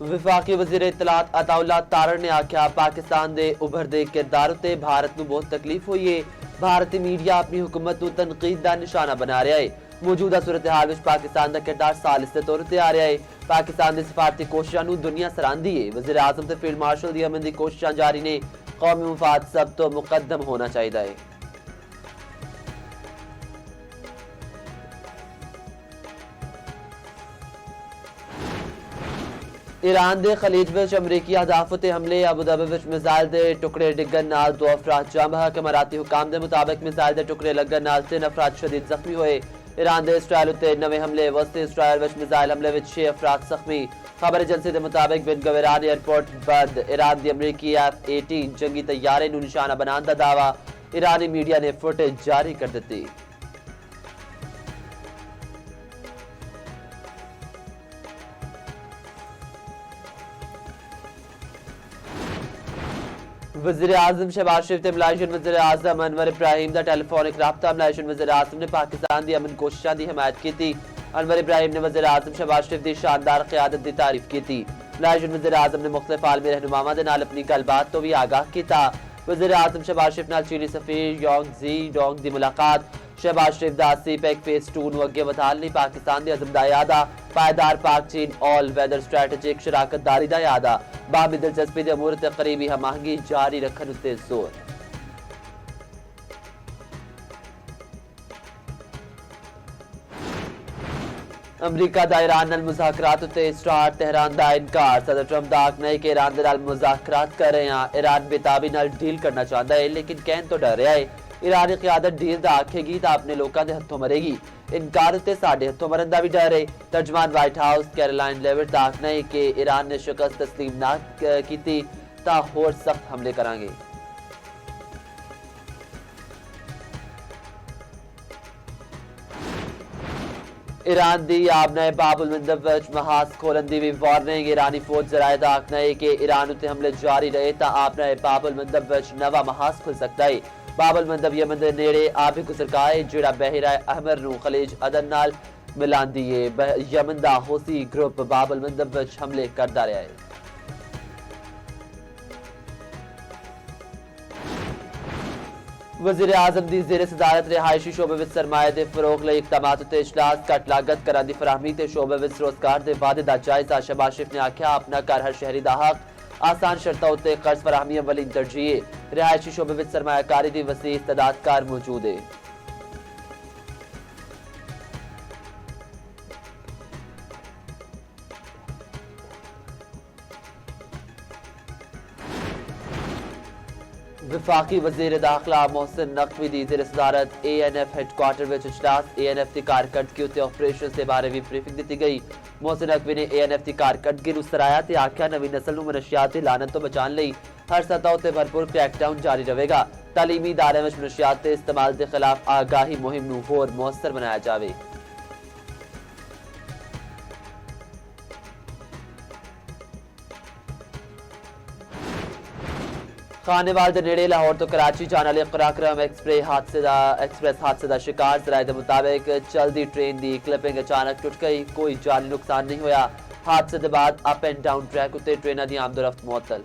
विफाकी वजीर इतलात अताउल्ला तारड़ ने आख्या पाकिस्तान दे उभरदे किरदार उत्ते भारत नूं बहुत तकलीफ हुई है। भारतीय मीडिया अपनी हुकूमत नूं तनकीद दा निशाना बना रहा है। मौजूदा सूरत हाल विच पाकिस्तान दा किरदार सालिस दे तौर उत्ते आ रहा है। पाकिस्तान दी सिफारती कोशिशां नूं दुनिया सराहंदी है। वजीर आजम ते फील्ड मार्शल दी अमन दी कोशिशां जारी ने। कौमी मुफाद सब तो मुकद्दम होना चाहिए है। ईरान दे खलीज विच अमरीकी अहदाफ ते हमले। अबूधाबी विच मिसाइल दे टुकड़े डिगन नाल 2 अफराद जाम हक। इमाराती हुकाम दे मुताबिक मिसाइल दे टुकड़े लगन नाल 3 अफराद शदीद जख्मी हुए। ईरान दे इसराइल उत्ते नवे हमले। वस्ती इसराइल विच मिसाइल हमले विच 6 अफराद जख्मी। खबर एजेंसी के मुताबिक बिन गवेरान एयरपोर्ट बंद। ईरान की अमरीकी F-18 जंगी तैयारे नूं निशाना बनाने का दावा। ईरानी मीडिया ने फुटेज जारी कर दी। वज़ीर आज़म शहबाज शरीफ ते मलाइशियन वज़ीर आज़म अनवर इब्राहिम दा टेलीफोनिक राब्ता। मलाइशियन वज़ीर आज़म ने पाकिस्तान दी अमन कोशिशां दी हिमायत की थी। अनवर इब्राहिम ने वज़ीर आज़म शहबाज शरीफ दी शानदार क़यादत दी तारीफ की थी। मलाइशियन वज़ीर आज़म ने मुख्तलिफ आलमी रहनुमावां दे नाल अपनी गलबात तो भी आगाह किया। वज़ीर आज़म शहबाज शरीफ नाल चीनी सफीर योंग जी डोंग दी मुलाकात। शहबाज शरीफ दा सीपैक फेस 2 नूं अगे वधाण लई पाकिस्तान दे अज़म दा इरादा। पायदार पाक चीन ऑल वेदर स्ट्रैटेजिक शराकतदारी दा इरादा। बाबी दिलचस्पी दे अमूर ते करीबी हमआहंगी जारी रखण उत्ते जोर। अमरीका दा ईरान नाल मुज़ाकरात उत्ते स्टार्ट। तेहरान दा इनकार। सदर ट्रंप दा आखना है कि ईरान दे नाल मुज़ाकरात कर रहे हैं। ईरान बेताबी नाल डील करना चाहता है लेकिन कहन तो डर रहा है। ईरानी क़यादत डील दा आखेगी तो अपने लोगों के हथों मरेगी। इनकार उत्ते साडे हथों मरन दा भी डर है। तर्जमान व्हाइट हाउस कैरोलाइन लेविट दा आखना है कि ईरान ने शिकस्त तस्लीम ना की तां होर सख्त हमले करांगे। ईरान दी आबना बाबुल मंदब विच महाज खोलन दी भी वार्निंग। ईरानी फौज जराए दा आखना है कि ईरान उत्ते हमले जारी रहे तां आबना बाबुल मंदब विच नवा महाज खुल सकता है। बाबुल मंदब यमन दे नेड़े आबी गुजरगाह है जिहड़ा बहरा अहमर नूं खलीज अदन नाल मिलांदी है। यमन दा हौसी ग्रुप बाबुल मंदब विच हमले करदा रहा है। वज़ीर आज़म दी ज़ेरे सदारत रिहायशी शोबे विच सरमाए दे फरोग लई इक़दामात उत्ते इजलास। घट लागत घरां दी फराहमी ते शोबे विच रोजगार दे वादे दा जायजा। शहबाज शरीफ ने आख्या अपना घर हर शहरी दा हक। आसान शर्तां उत्ते कर्ज फराहमी अव्वलीन तरजीह। रिहायशी शोबे विच सरमायाकारी दी वसी इस्तेदादकार मौजूद है। विफाकी वज़ीर दाखिला मोहसिन नकवी दी ज़ेरे सदारत ANF हेडक्वार्टर विच इजलास। ANF दी कारकर्दगी उत्ते ऑपरेशन से बारे भी ब्रीफिंग दी गई। मोहसिन नकवी ने ANF दी कारकर्दगी नूं सराहया ते आख्या नवी नस्ल नूं मनशियात दी लानत तो बचाण लई हर सतह उत्ते भरपूर क्रैकडाउन जारी रहेगा। तालीमी इदारे विच मनशियात दे इस्तेमाल दे खिलाफ आगाही मुहिम नूं होर मौसर बनाया जावे। खानेवाल दे नेड़े लाहौर तो कराची जाने वाले पराक्रम एक्सप्रेस हादसे का शिकार। जराये दे मुताबिक चलती ट्रेन की क्लिपिंग अचानक टुट गई। कोई जानी नुकसान नहीं होया। हादसे के बाद अप एंड डाउन ट्रैक उत्ते ट्रेनां दी आमदोरफ्त मुअत्तल।